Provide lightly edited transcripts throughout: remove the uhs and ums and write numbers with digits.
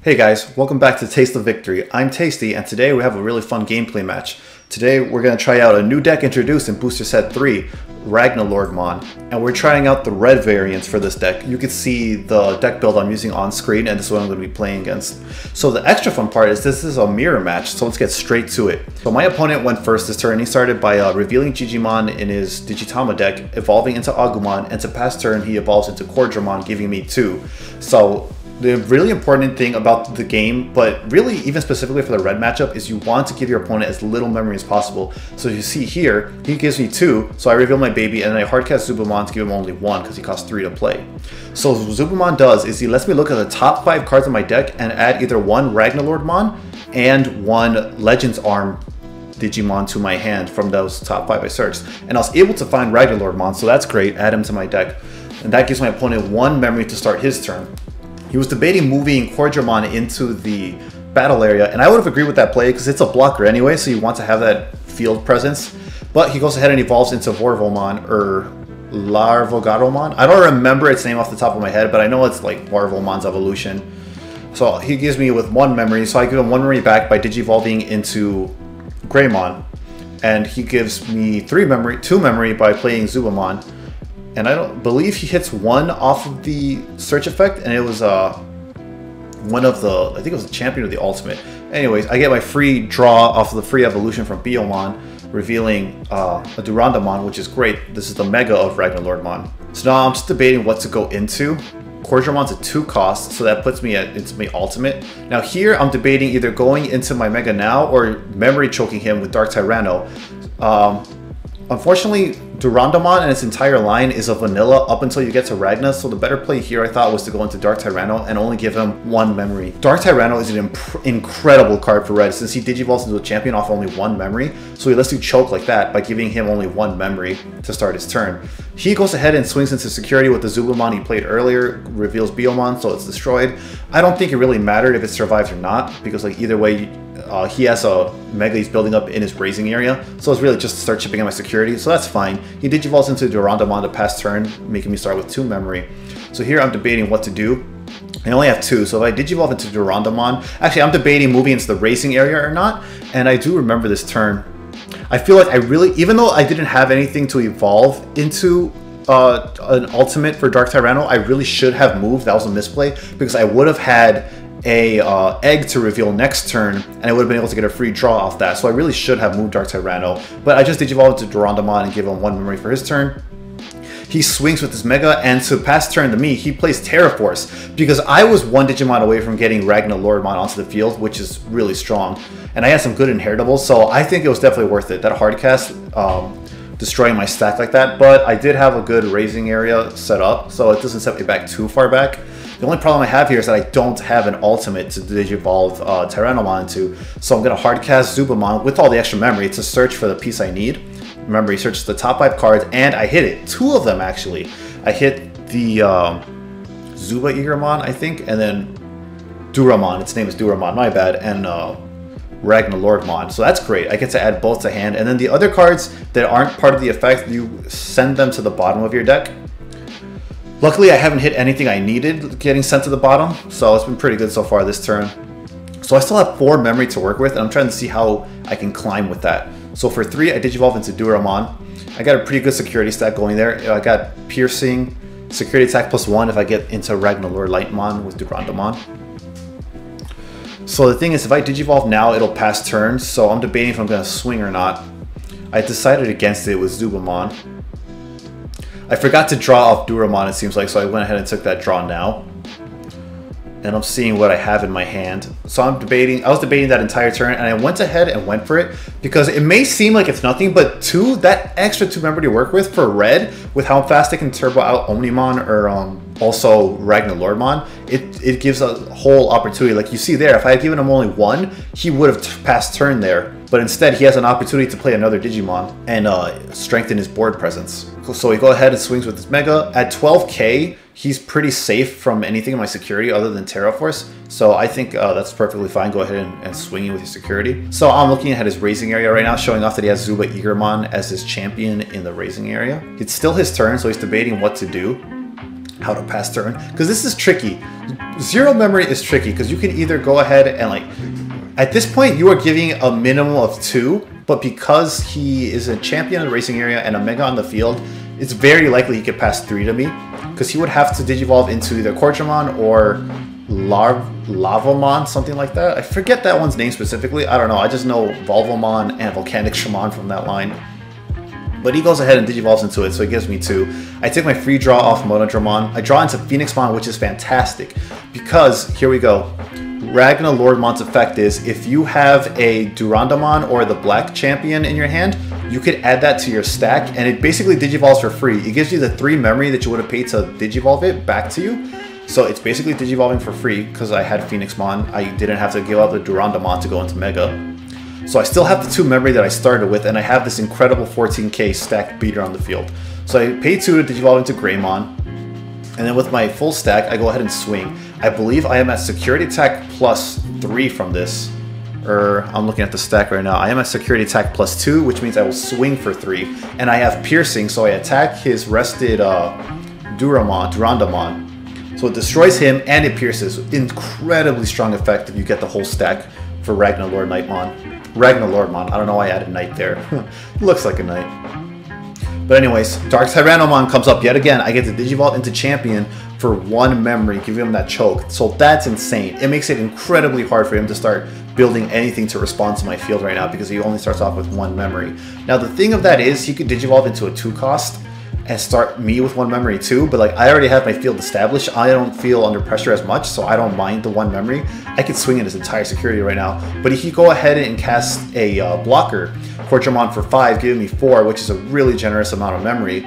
Hey guys, welcome back to Taste of Victory. I'm Tasty, and today we have a really fun gameplay match. Today we're going to try out a new deck introduced in Booster Set 3, RagnaLordmon, and we're trying out the red variants for this deck. You can see the deck build I'm using on screen, and this is what I'm going to be playing against. So the extra fun part is this is a mirror match, so let's get straight to it. So my opponent went first this turn. He started by revealing Digimon in his Digitama deck, evolving into Agumon, and to pass turn he evolves into Cordramon, giving me 2. So the really important thing about the game, but really even specifically for the red matchup, is you want to give your opponent as little memory as possible. So you see here, he gives me 2, so I reveal my baby, and then I hardcast Zubamon to give him only 1 because he costs 3 to play. So what Zubamon does is he lets me look at the top 5 cards in my deck and add either 1 RagnaLordmon and 1 Legends Arm Digimon to my hand from those top 5 I searched. And I was able to find RagnaLordmon, so that's great, add him to my deck. And that gives my opponent 1 memory to start his turn. He was debating moving Cordramon into the battle area, and I would have agreed with that play because it's a blocker anyway, so you want to have that field presence. But he goes ahead and evolves into Vorvomon, or Larvogaromon. I don't remember its name off the top of my head, but I know it's like Vorvomon's evolution. So he gives me with 1 memory, so I give him 1 memory back by Digivolving into Greymon. And he gives me 2 memory by playing Zubamon. And I don't believe he hits 1 off of the search effect, and it was one of the, I think it was the champion or the ultimate. Anyways, I get my free draw off of the free evolution from Biomon, revealing a Durandamon, which is great. This is the mega of RagnaLordmon. So now I'm just debating what to go into. Cordramon's a 2 cost, so that puts me into my ultimate. Now here I'm debating either going into my mega now or memory choking him with Dark Tyranno. Unfortunately, Durandamon and its entire line is a vanilla up until you get to Ragna, so the better play here I thought was to go into Dark Tyranno and only give him 1 memory. Dark Tyranno is an incredible card for red since he digivolves into a champion off only 1 memory, so he lets you choke like that by giving him only 1 memory to start his turn. He goes ahead and swings into security with the Zubamon he played earlier, reveals Biomon, so it's destroyed. I don't think it really mattered if it survives or not, because like either way, he has a mega he's building up in his raising area, so it's really just to start chipping at my security, so that's fine. He digivolves into Durandamon to pass turn, making me start with 2 memory. So here I'm debating what to do. I only have 2, so if I digivolve into Durandamon, actually I'm debating moving into the racing area or not, and I do remember this turn. I feel like I really, even though I didn't have anything to evolve into an ultimate for Dark Tyranno, I really should have moved. That was a misplay, because I would have had a egg to reveal next turn, and I would have been able to get a free draw off that. So I really should have moved Dark Tyranno, but I just digivolved into Durandamon and give him 1 memory for his turn. He swings with his mega, and to pass turn to me, he plays Terraforce, because I was 1 Digimon away from getting RagnaLordmon onto the field, which is really strong, and I had some good inheritables, so I think it was definitely worth it. That hardcast, destroying my stack like that, but I did have a good raising area set up, so it doesn't set me back too far back. The only problem I have here is that I don't have an ultimate to digivolve Tyrannomon into, so I'm going to hardcast Zubamon with all the extra memory to search for the piece I need. Remember, he searches the top 5 cards, and I hit it. 2 of them, actually. I hit the Zuba Eagermon, I think, and then Duramon. Its name is Duramon, my bad, and RagnaLordmon. So that's great. I get to add both to hand, and then the other cards that aren't part of the effect, you send them to the bottom of your deck. Luckily, I haven't hit anything I needed getting sent to the bottom, so it's been pretty good so far this turn. So I still have 4 memory to work with, and I'm trying to see how I can climb with that. So for 3, I digivolve into Duramon. I got a pretty good security stack going there. I got piercing, security attack +1 if I get into RagnaLordmon with Durandamon. So the thing is, if I digivolve now, it'll pass turn, so I'm debating if I'm going to swing or not. I decided against it with Zubamon. I forgot to draw off Duramon, it seems like, so I went ahead and took that draw now. And I'm seeing what I have in my hand. So I was debating that entire turn, and I went ahead and went for it, because it may seem like it's nothing, but that extra 2 memory to work with for red, with how fast I can turbo out Omnimon or also RagnaLordmon, it gives a whole opportunity. Like you see there, if I had given him only 1, he would have passed turn there. But instead, he has an opportunity to play another Digimon and strengthen his board presence. So he goes ahead and swings with his Mega. At 12k, he's pretty safe from anything in my security other than Terraforce. So I think that's perfectly fine. Go ahead and swing with your security. So I'm looking at his raising area right now, showing off that he has Zuba Eagermon as his champion in the raising area. It's still his turn, so he's debating what to do. How to pass turn, because this is tricky. Zero memory is tricky because you can either go ahead and like, at this point you are giving a minimum of 2, but because he is a champion in the racing area and a mega on the field, it's very likely he could pass 3 to me, because he would have to Digivolve into either Corjamon or Lavomon, something like that. I forget that one's name specifically. I don't know. I just know Volvomon and Volcanic Shimon from that line. But he goes ahead and Digivolves into it, so he gives me 2. I take my free draw off Monodramon. I draw into Phoenixmon, which is fantastic, because, here we go. RagnaLordmon's effect is, if you have a Durandamon or the black champion in your hand, you could add that to your stack, and it basically Digivolves for free. It gives you the 3 memory that you would have paid to Digivolve it back to you. So it's basically Digivolving for free, because I had Phoenixmon. I didn't have to give up the Durandamon to go into Mega. So I still have the 2 memory that I started with, and I have this incredible 14k stacked beater on the field. So I pay 2 to Digivolve into Greymon, and then with my full stack, I go ahead and swing. I believe I am at Security Attack plus 3 from this. I'm looking at the stack right now. I am at Security Attack plus 2, which means I will swing for 3. And I have Piercing, so I attack his rested Durandamon. So it destroys him and it pierces. Incredibly strong effect if you get the whole stack for RagnaLordmon. I don't know why I added Knight there. Looks like a Knight. But anyways, Dark Tyrannomon comes up yet again. I get to Digivolve into Champion for 1 memory, giving him that choke. So that's insane. It makes it incredibly hard for him to start building anything to respond to my field right now, because he only starts off with 1 memory. Now the thing of that is, he could Digivolve into a 2 cost and start me with 1 memory too, but like, I already have my field established. I don't feel under pressure as much, so I don't mind the 1 memory. I could swing in his entire security right now, but he could go ahead and cast a blocker, Corjamon for 5, giving me 4, which is a really generous amount of memory.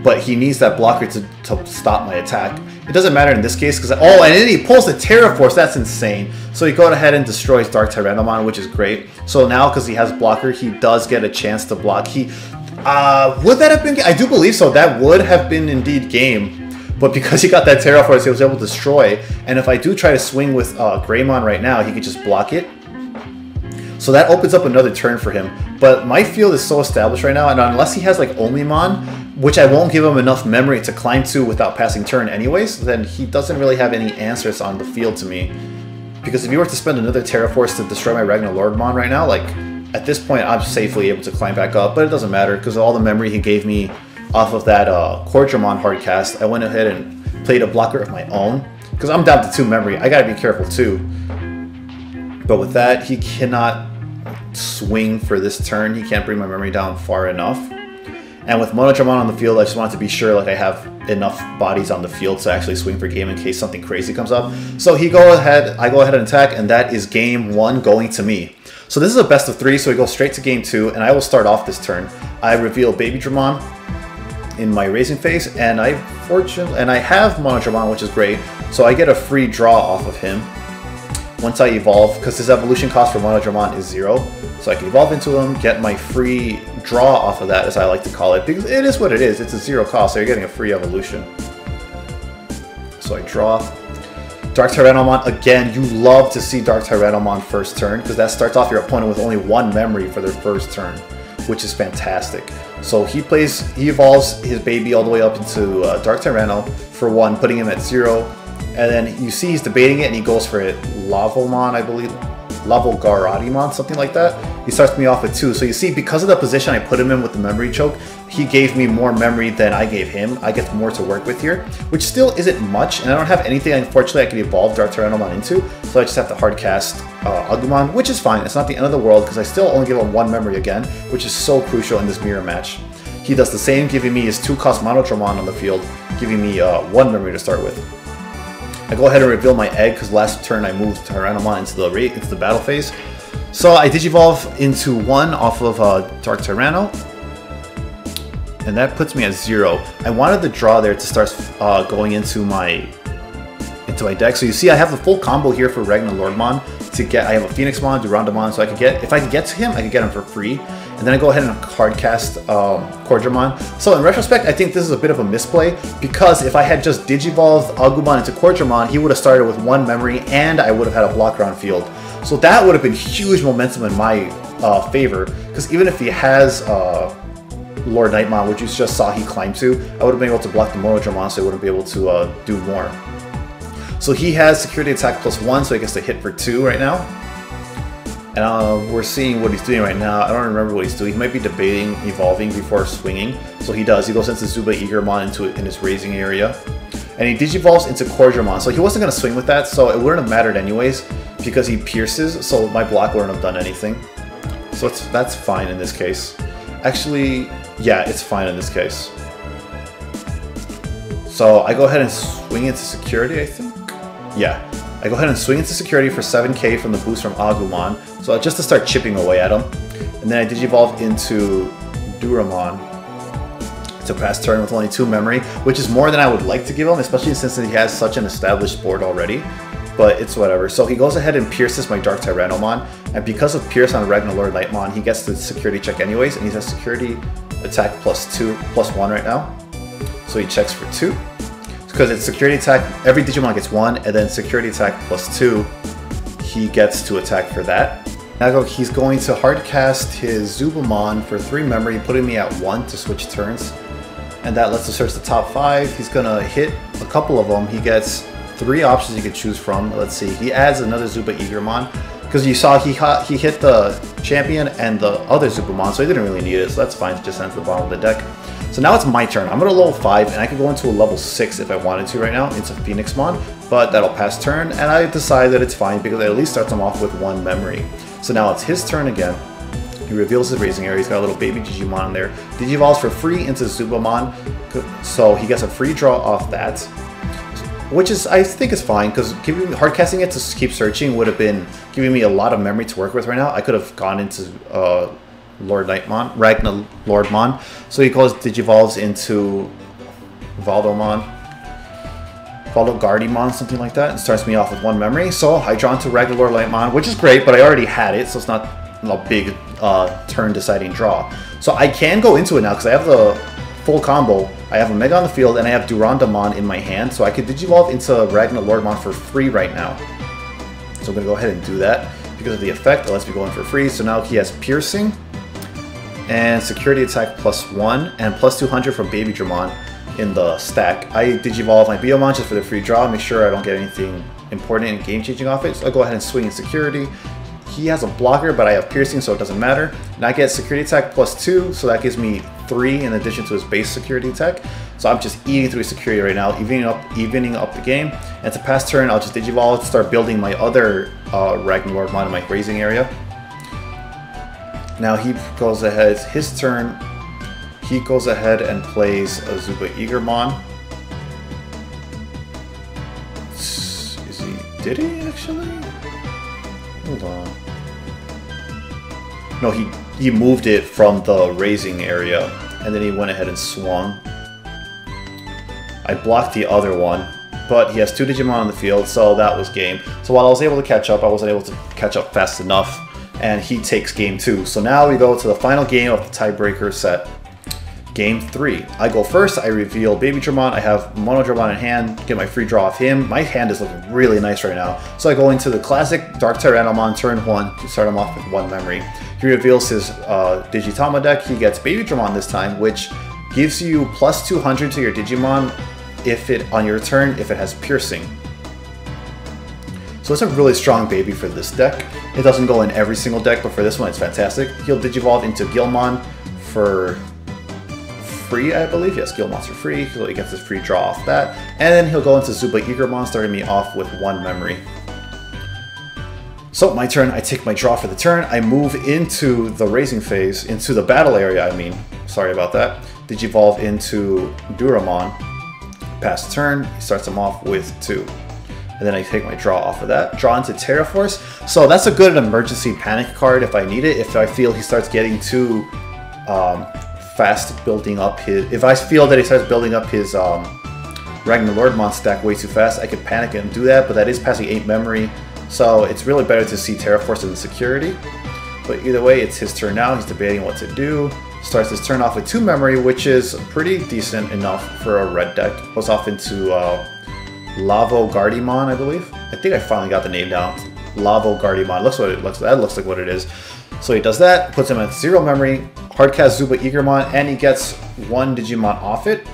But he needs that blocker to stop my attack. It doesn't matter in this case, because, oh, and then he pulls the Terra Force. That's insane. So he goes ahead and destroys Dark Tyrannomon, which is great. So now, because he has blocker, he does get a chance to block. Would that have been? I do believe so. That would have been indeed game. But because he got that Terra Force, he was able to destroy. And if I do try to swing with Greymon right now, he could just block it. So that opens up another turn for him. But my field is so established right now, and unless he has like Omimon, which I won't give him enough memory to climb to without passing turn anyways, then he doesn't really have any answers on the field to me. Because if you were to spend another Terra Force to destroy my RagnaLordmon right now, like, at this point I'm safely able to climb back up, but it doesn't matter because all the memory he gave me off of that Corjamon hardcast, I went ahead and played a blocker of my own, because I'm down to 2 memory. I gotta be careful too. But with that, he cannot swing for this turn. He can't bring my memory down far enough. And with Monodramon on the field, I just wanted to be sure like I have enough bodies on the field to actually swing for game in case something crazy comes up. So I go ahead and attack, and that is game 1 going to me. So this is a best of 3, so we go straight to game 2, and I will start off this turn. I reveal Baby Dramon in my raising phase, and I have Monodramon, which is great, so I get a free draw off of him once I evolve, because his evolution cost for Monodramon is 0. So I can evolve into him, get my free draw off of that, as I like to call it, because it is what it is. It's a 0 cost, so you're getting a free evolution. So I draw. Dark Tyrannomon, again, you love to see Dark Tyrannomon first turn, because that starts off your opponent with only 1 memory for their first turn, which is fantastic. So he evolves his baby all the way up into Dark Tyranno for 1, putting him at 0. And then you see he's debating it, and he goes for it. Lavomon, I believe. Lavogaratimon, something like that. He starts me off at 2. So you see, because of the position I put him in with the memory choke, he gave me more memory than I gave him. I get more to work with here, which still isn't much. And I don't have anything, unfortunately, I can evolve Dark Tyrannomon into. So I just have to hardcast Agumon, which is fine. It's not the end of the world, because I still only give him 1 memory again, which is so crucial in this mirror match. He does the same, giving me his 2-cost Monodramon on the field, giving me 1 memory to start with. I go ahead and reveal my egg, because last turn I moved Tyrannomon into the battle phase. So I Digivolve into 1 off of Dark Tyranno, and that puts me at 0. I wanted the draw there to start going into my deck. So you see I have the full combo here for RagnaLordmon to get. I have a Phoenixmon, Durandamon, so I could get, if I could get to him, I could get him for free. And then I go ahead and hardcast Corjamon. So in retrospect, I think this is a bit of a misplay, because if I had just Digivolved Agumon into Corjamon, he would have started with 1 memory, and I would have had a blocker on field. So that would have been huge momentum in my favor, because even if he has Lord Nightmon, which you just saw he climbed to, I would have been able to block the Monodramon, so I wouldn't be able to do more. So he has security attack +1, so he gets to hit for 2 right now. And we're seeing what he's doing right now. I don't remember what he's doing. He might be debating evolving before swinging. So he does. He goes into Zuba Eagermon in his raising area. And he digivolves into Cordramon. So he wasn't going to swing with that, so it wouldn't have mattered anyways because he pierces, so my block wouldn't have done anything. So that's fine in this case. Actually, yeah, it's fine in this case. So I go ahead and swing into security, I think? Yeah. I go ahead and swing into security for 7k from the boost from Agumon. So just to start chipping away at him. And then I digivolve into Duramon to pass turn with only 2 memory, which is more than I would like to give him, especially since he has such an established board already. But it's whatever. So he goes ahead and pierces my Dark TyrannelMon, and because of Pierce on RagnaLordmon, he gets the security check anyways, and he has security attack +1 right now. So he checks for 2. Because it's security attack, every Digimon gets 1, and then security attack +2, he gets to attack for that. Now he's going to hard cast his Zubamon for 3 memory, putting me at 1 to switch turns. And that lets us search the top 5. He's gonna hit a couple of them. He gets 3 options he could choose from. Let's see. He adds another Zuba Eagermon because you saw he hit the champion and the other Zubamon, so he didn't really need it. So that's fine. It just sends to the bottom of the deck. So now it's my turn. I'm at a level 5, and I could go into a level 6 if I wanted to right now. It's a Phoenixmon, but that'll pass turn, and I decide that it's fine because it at least starts him off with 1 memory. So now it's his turn again. He reveals his raising area. He's got a little baby Digimon in there. Digivolves for free into Zubamon, so he gets a free draw off that, which is, I think, is fine because hard casting it to keep searching would have been giving me a lot of memory to work with right now. I could have gone into RagnaLordmon. So he goes digivolves into Guardimon, something like that, and starts me off with 1 memory. So I draw into RagnaLordmon, which is great, but I already had it, so it's not a big turn deciding draw. So I can go into it now because I have the full combo. I have a Mega on the field and I have Durandamon in my hand, so I could digivolve into RagnaLordmon for free right now. So I'm going to go ahead and do that because of the effect. It lets me go in for free. So now he has piercing and security attack +1 and +200 from Baby Dramon in the stack. I digivolve my Biomon just for the free draw, make sure I don't get anything important and game changing off it. So I go ahead and swing in security. He has a blocker, but I have piercing, so it doesn't matter. And I get security attack +2, so that gives me 3 in addition to his base security attack. So I'm just eating through his security right now, evening up the game. And to pass turn, I'll just digivolve, start building my other RagnaLordmon in my raising area. Now he goes ahead, his turn, he goes ahead and plays a Zuba Eagermon. Did he actually? Hold on. No, he moved it from the raising area, and then he went ahead and swung. I blocked the other one, but he has 2 Digimon on the field, so that was game. So while I was able to catch up, I wasn't able to catch up fast enough, and he takes game 2. So now we go to the final game of the tiebreaker set. Game 3. I go first, I reveal Baby Dramon, I have Mono Dramon in hand, get my free draw off him. My hand is looking really nice right now. So I go into the classic Dark TyrannelMon turn 1 to start him off with 1 memory. He reveals his Digitama deck, he gets Baby Dramon this time, which gives you +200 to your Digimon on your turn if it has piercing. So it's a really strong baby for this deck. It doesn't go in every single deck, but for this one it's fantastic. He'll Digivolve into Guilmon for free, I believe. Yes, Guilmon's for free, so he gets his free draw off that. And then he'll go into Zuba Eagermon, starting me off with 1 memory. So my turn, I take my draw for the turn, I move into the raising phase, into the battle area, I mean. Sorry about that. Digivolve into Duramon. Pass the turn, he starts him off with 2. And then I take my draw off of that. Draw into Terraforce. So that's a good emergency panic card if I need it. If I feel he starts getting too fast building up his... If I feel that he starts building up his RagnaLordmon stack way too fast, I could panic and do that, but that is passing 8 memory. So it's really better to see Terraforce in the security. But either way, it's his turn now. He's debating what to do. Starts his turn off with 2 memory, which is pretty decent enough for a red deck. Goes off into Lavo Guardimon, I believe. I think I finally got the name down. Lavo Guardimon. That looks like what it is. So he does that, puts him at 0 memory, hardcast Zuba Eagermon, and he gets 1 Digimon off it.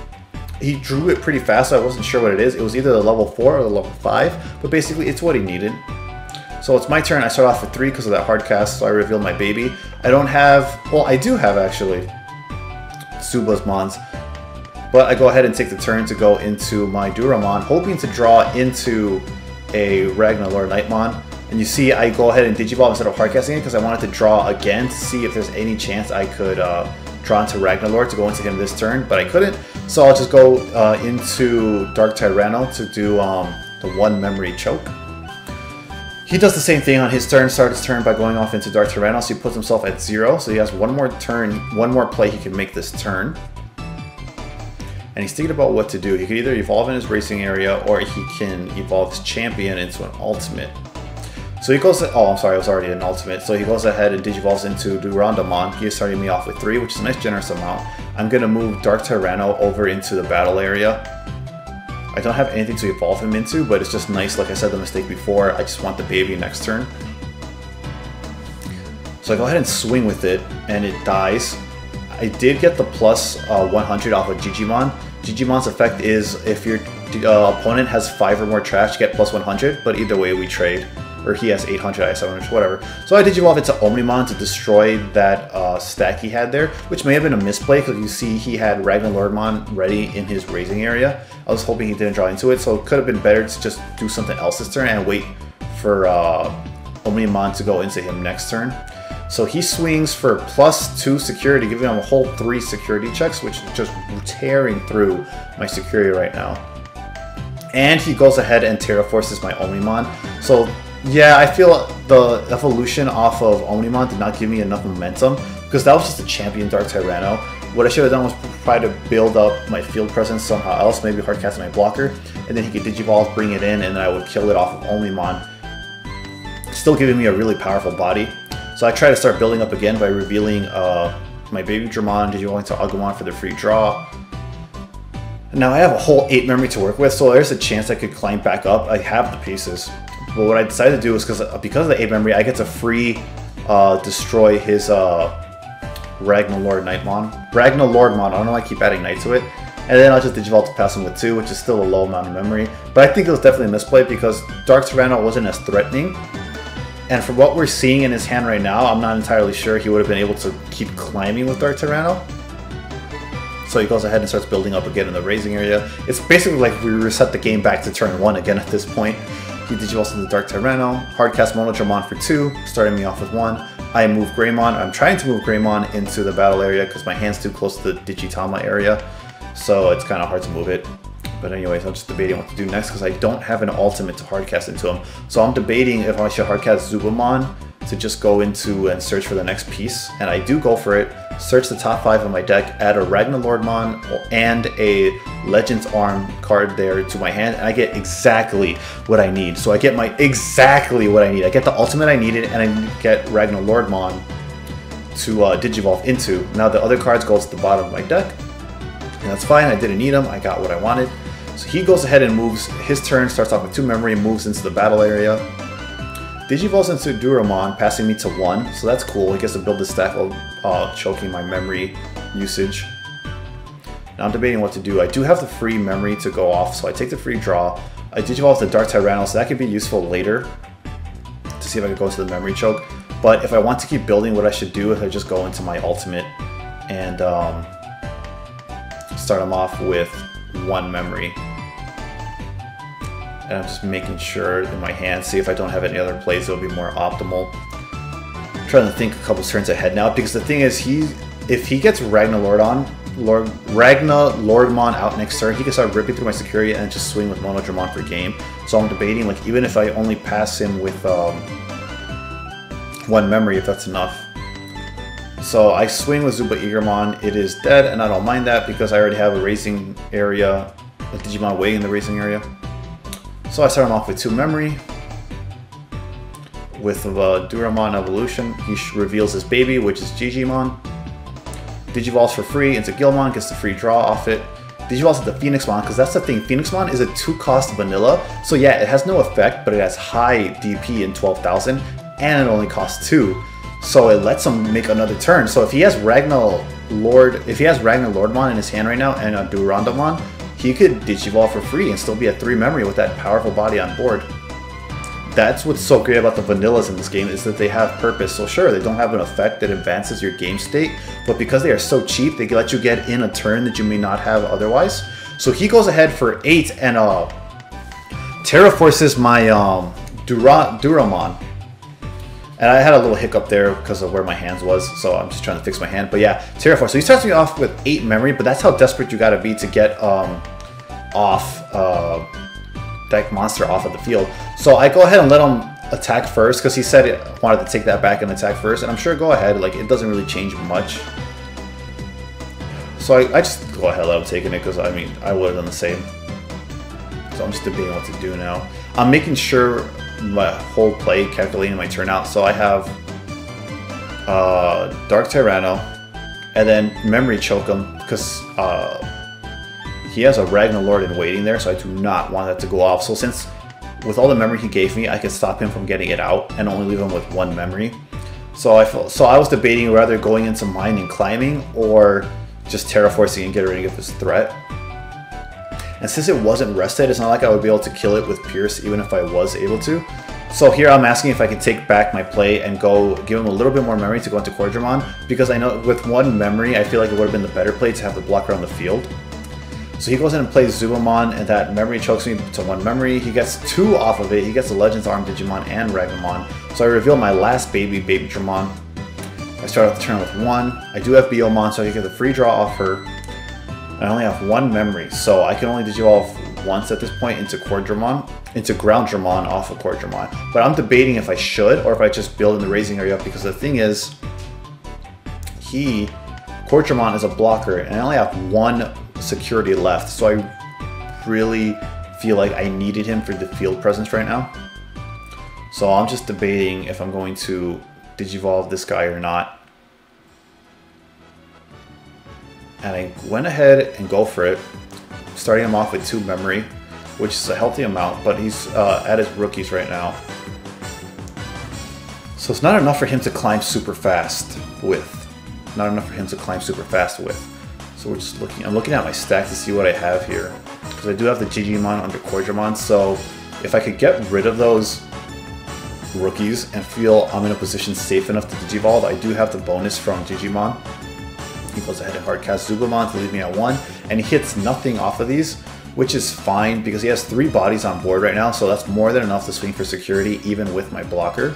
He drew it pretty fast, so I wasn't sure what it is. It was either the level 4 or the level 5, but basically it's what he needed. So it's my turn. I start off with 3 because of that hard cast, so I revealed my baby. I don't have, well, I do have actually Zuba's Mons, but I go ahead and take the turn to go into my Duramon, hoping to draw into a RagnaLordmon. And you see I go ahead and Digivolve instead of hardcasting it because I wanted to draw again to see if there's any chance I could draw into RagnaLord to go into him this turn, but I couldn't. So I'll just go into Dark Tyranno to do the 1 memory choke. He does the same thing on his turn, starts his turn by going off into Dark Tyranno, so he puts himself at 0, so he has one more turn, one more play he can make this turn. And he's thinking about what to do. He could either evolve in his racing area, or he can evolve his champion into an ultimate. So he goes, oh I'm sorry, it was already an ultimate. So he goes ahead and Digivolves into RagnaLordmon. He is starting me off with 3, which is a nice generous amount. I'm going to move Dark Tyranno over into the battle area. I don't have anything to evolve him into, but it's just nice, like I said the mistake before, I just want the baby next turn. So I go ahead and swing with it, and it dies. I did get the plus 100 off of Digimon. Digimon's effect is if your opponent has 5 or more trash, you get plus 100, but either way we trade. Or he has 800, I have 700, whatever. So I Digivolve into Omnimon to destroy that stack he had there, which may have been a misplay because you see he had RagnaLordmon ready in his raising area. I was hoping he didn't draw into it, so it could have been better to just do something else this turn and wait for Omnimon to go into him next turn. So he swings for plus 2 security, giving him a whole 3 security checks, which is just tearing through my security right now. And he goes ahead and Terraforces my Omnimon. So yeah, I feel the evolution off of Omnimon did not give me enough momentum because that was just a champion Dark Tyranno. What I should have done was try to build up my field presence somehow else, maybe hardcast my blocker, and then he could Digivolve, bring it in, and then I would kill it off of Omnimon. Still giving me a really powerful body. So I try to start building up again by revealing my baby Dramon, Digivolving to Agumon for the free draw. Now I have a whole 8 memory to work with, so there's a chance I could climb back up. I have the pieces. But what I decided to do is because of the 8 memory, I get to free destroy his RagnaLordmon. I don't know why I keep adding Knight to it. And then I'll just Digivolve to pass him with 2, which is still a low amount of memory. But I think it was definitely a misplay because Dark Tyranno wasn't as threatening. And from what we're seeing in his hand right now, I'm not entirely sure he would have been able to keep climbing with Dark Tyranno. So he goes ahead and starts building up again in the raising area. It's basically like we reset the game back to turn 1 again at this point. He Digivolves into Dark Tyranno, hardcast Monodramon for 2, starting me off with 1. I move Greymon. I'm trying to move Greymon into the battle area because my hand's too close to the Digitama area, so it's kind of hard to move it. But anyways, I'm just debating what to do next because I don't have an ultimate to hardcast into him. So I'm debating if I should hardcast Zubamon to just go into and search for the next piece, and I do go for it. Search the top 5 of my deck, add a RagnaLordmon and a Legends Arm card there to my hand, and I get exactly what I need. So I get exactly what I need. I get the ultimate I needed, and I get RagnaLordmon to Digivolve into. Now the other cards go to the bottom of my deck, and that's fine. I didn't need them. I got what I wanted. So he goes ahead and moves his turn, starts off with 2 memory, moves into the battle area. Digivolves into Duramon, passing me to 1, so that's cool. He gets to build this stack while choking my memory usage. Now I'm debating what to do. I do have the free memory to go off, so I take the free draw. I Digivolve the Dark Tyranno, so that could be useful later to see if I could go to the memory choke. But if I want to keep building, what I should do is I just go into my ultimate and start him off with 1 memory. And I'm just making sure in my hand, see if I don't have any other plays that would be more optimal. I'm trying to think a couple turns ahead now, because the thing is, if he gets RagnaLordmon out next turn, he can start ripping through my security and just swing with Monodramon for game. So I'm debating, like, even if I only pass him with 1 memory, if that's enough. So I swing with Zuba Eagermon. It is dead, and I don't mind that because I already have a racing area, a Digimon waiting in the racing area. So I start him off with 2 memory. With the Duramon evolution, he reveals his baby, which is Digimon. Digivolves for free into Guilmon, gets the free draw off it. Digivolves into Phoenixmon, because that's the thing, Phoenixmon is a 2-cost vanilla, so yeah, it has no effect, but it has high DP in 12,000, and it only costs 2. So it lets him make another turn. So if he has RagnaLordmon in his hand right now and a Durandamon, he could Digivolve for free and still be at 3 memory with that powerful body on board. That's what's so great about the vanillas in this game, is that they have purpose. So sure, they don't have an effect that advances your game state, but because they are so cheap, they let you get in a turn that you may not have otherwise. So he goes ahead for 8 and Terraforces my Duramon. And I had a little hiccup there because of where my hands was, so I'm just trying to fix my hand. But yeah, Terraforce. So he starts me off with 8 memory, but that's how desperate you gotta be to get that monster off of the field. So I go ahead and let him attack first, because he said it wanted to take that back and attack first, and I'm sure go ahead, like it doesn't really change much. So I just go ahead and let him take it, because I mean, I would have done the same. So I'm just debating what to do now. I'm making sure my whole play, calculating my turnout. So I have Dark Tyranno, and then Memory Choke him, because he has a RagnaLord waiting there, so I do not want that to go off. So since with all the memory he gave me, I could stop him from getting it out and only leave him with 1 memory. So I was debating rather going into mine and climbing, or just terraforcing and get rid of this threat. And since it wasn't rested, it's not like I would be able to kill it with Pierce even if I was able to. So here I'm asking if I can take back my play and go give him a little bit more memory to go into Quadramon, because I know with 1 memory, I feel like it would have been the better play to have the blocker on the field. So he goes in and plays Zubamon, and that memory chokes me to 1 memory. He gets 2 off of it. He gets the Legends Arm Digimon and RagnaLordmon. So I reveal my last Babydramon. I start off the turn with 1. I do have Biomon, so I can get the free draw off her. I only have 1 memory, so I can only Digivolve once at this point into Groundramon off of Quadramon. But I'm debating if I should, or if I just build in the raising area, because the thing is, Quadramon is a blocker, and I only have 1 security left, so I really feel like I needed him for the field presence right now. So I'm just debating if I'm going to Digivolve this guy or not. And I went ahead and go for it, starting him off with 2 memory, which is a healthy amount, but he's at his rookies right now. So it's not enough for him to climb super fast with. So we're just looking, I'm looking at my stack to see what I have here, because I do have the Digimon under Quadramon. So if I could get rid of those rookies and feel I'm in a position safe enough to Digivolve, I do have the bonus from Digimon. He goes ahead and hardcast Zubamon to leave me at 1, and he hits nothing off of these, which is fine because he has 3 bodies on board right now, so that's more than enough to swing for security even with my blocker.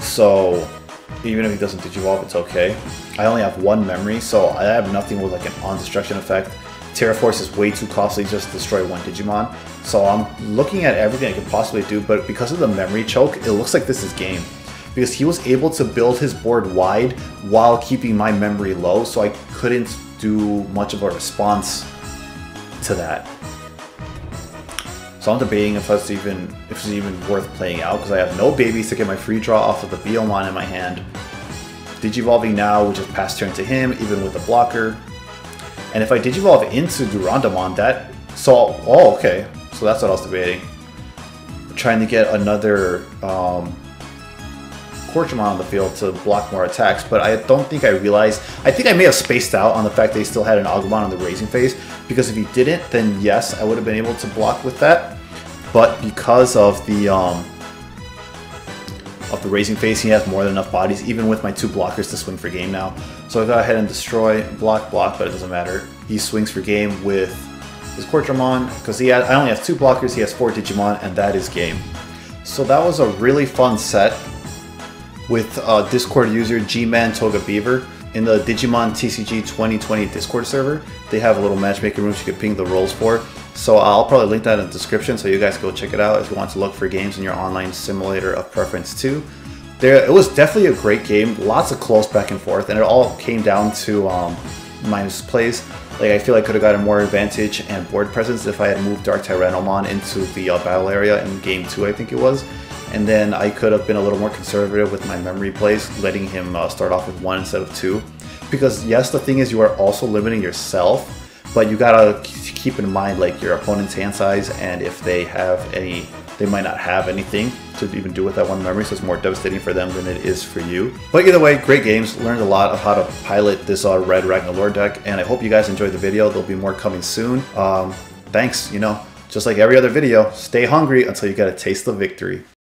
So even if he doesn't Digivolve, it's okay. I only have 1 memory, so I have nothing with like an on-destruction effect. Terraforce is way too costly just to destroy 1 Digimon. So I'm looking at everything I could possibly do, but because of the memory choke, it looks like this is game. Because he was able to build his board wide while keeping my memory low, so I couldn't do much of a response to that. So I'm debating if it's even worth playing out, because I have no babies to get my free draw off of the Biomon in my hand. Digivolving now would just pass turn to him, even with the blocker. And if I Digivolve into Durandamon, oh, okay. So that's what I was debating. Trying to get another Quadramon on the field to block more attacks, but I don't think I realized. I think I may have spaced out on the fact that he still had an Agumon on the raising phase, because if he didn't, then yes, I would have been able to block with that. But because of the raising phase, he has more than enough bodies, even with my 2 blockers, to swing for game now. So I go ahead and destroy, block, but it doesn't matter. He swings for game with his Quadramon, because I only have 2 blockers, he has 4 Digimon, and that is game. So that was a really fun set with Discord user G-Man Toga Beaver in the Digimon TCG 2020 Discord server. They have a little matchmaking room you can ping the roles for. So I'll probably link that in the description, so you guys go check it out if you want to look for games in your online simulator of preference too. It was definitely a great game, lots of close back and forth, and it all came down to my misplays. Like, I feel I could have gotten more advantage and board presence if I had moved Dark TyrannelMon into the battle area in game 2, I think it was. And then I could have been a little more conservative with my memory plays, letting him start off with 1 instead of 2. Because yes, the thing is, you are also limiting yourself, but you gotta keep in mind like your opponent's hand size and if they have any they might not have anything to even do with that one memory, so it's more devastating for them than it is for you. But either way, great games. Learned a lot of how to pilot this red RagnaLord deck, and I hope you guys enjoyed the video. There'll be more coming soon. Thanks, you know, just like every other video, stay hungry until you get a taste of victory.